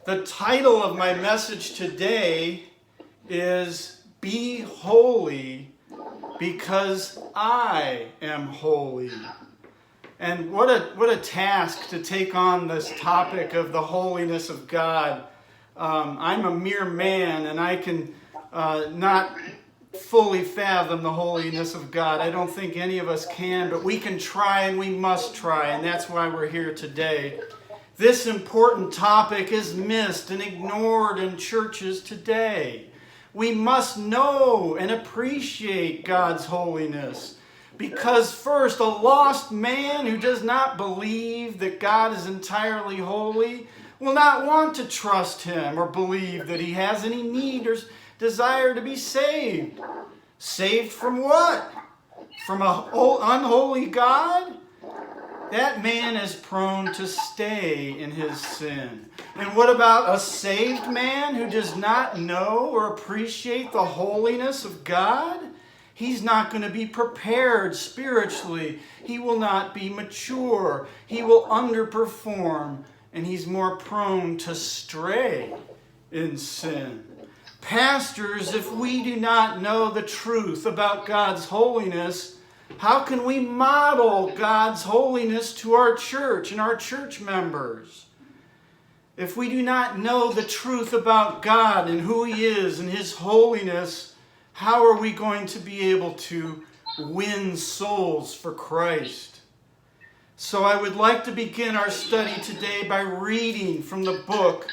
The title of my message today is Be Holy Because I Am Holy. And what a task to take on this topic of the holiness of God. I'm a mere man and I can not fully fathom the holiness of God. I don't think any of us can, but we can try and we must try, and that's why we're here today. This important topic is missed and ignored in churches today. We must know and appreciate God's holiness because first, a lost man who does not believe that God is entirely holy will not want to trust Him or believe that He has any need or desire to be saved. Saved from what? From an unholy God? That man is prone to stay in his sin. And what about a saved man who does not know or appreciate the holiness of God? He's not going to be prepared spiritually. He will not be mature. He will underperform. And he's more prone to stray in sin. Pastors, if we do not know the truth about God's holiness, how can we model God's holiness to our church and our church members? If we do not know the truth about God and who He is and His holiness, how are we going to be able to win souls for Christ? So I would like to begin our study today by reading from the book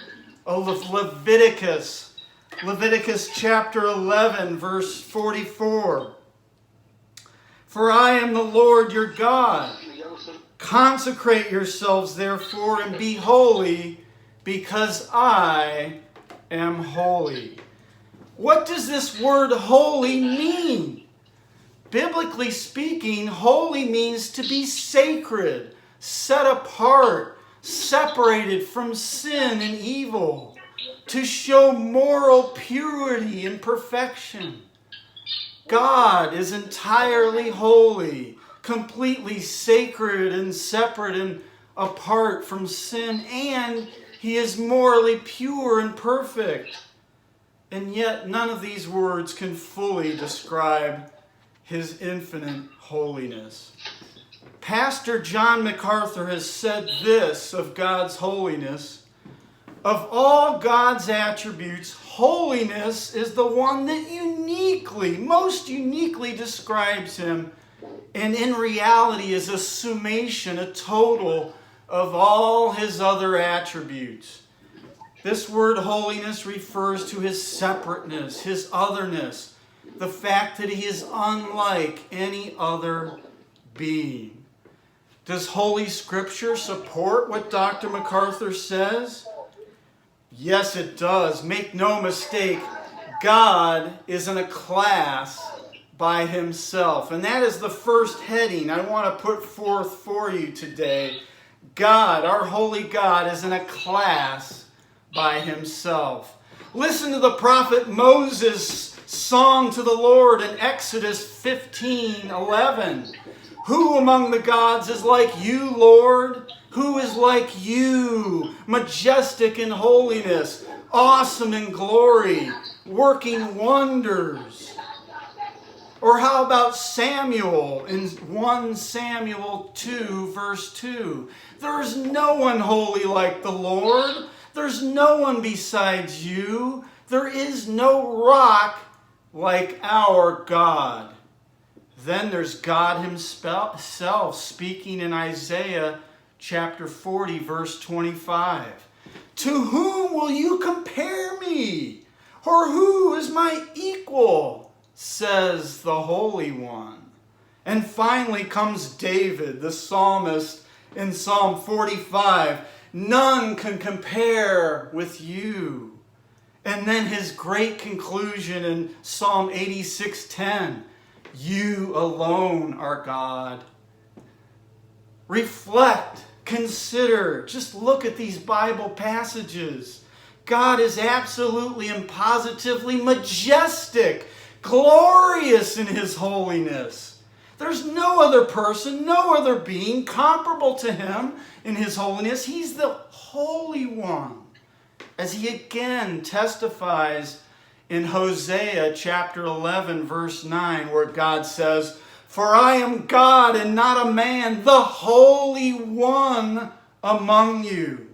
of Leviticus. Leviticus chapter 11, verse 44. For I am the Lord your God. Consecrate yourselves, therefore, and be holy, because I am holy. What does this word holy mean? Biblically speaking, holy means to be sacred, set apart, separated from sin and evil, to show moral purity and perfection. God is entirely holy, completely sacred and separate and apart from sin, and He is morally pure and perfect. And yet none of these words can fully describe His infinite holiness. Pastor John MacArthur has said this of God's holiness: of all God's attributes, holiness is the one that most uniquely describes Him, and in reality is a summation, a total of all His other attributes. This word holiness refers to His separateness, His otherness, the fact that He is unlike any other being. Does Holy Scripture support what Dr. MacArthur says? Yes, it does. Make no mistake, God is in a class by Himself. And that is the first heading I want to put forth for you today. God, our holy God, is in a class by Himself. Listen to the prophet Moses' song to the Lord in Exodus 15:11. Who among the gods is like you, Lord? Who is like you, majestic in holiness, awesome in glory, working wonders? Or how about Samuel in 1 Samuel 2, verse 2? There is no one holy like the Lord. There's no one besides you. There is no rock like our God. Then there's God Himself speaking in Isaiah chapter 40, verse 25. To whom will you compare me? Or who is my equal? Says the Holy One. And finally comes David, the psalmist, in Psalm 45. None can compare with you. And then his great conclusion in Psalm 86:10. You alone are God. Reflect, consider, just look at these Bible passages. God is absolutely and positively majestic, glorious in His holiness. There's no other person, no other being comparable to Him in His holiness. He's the Holy One. as he again testifies in Hosea chapter 11, verse 9, where God says, "For I am God and not a man, the Holy One among you."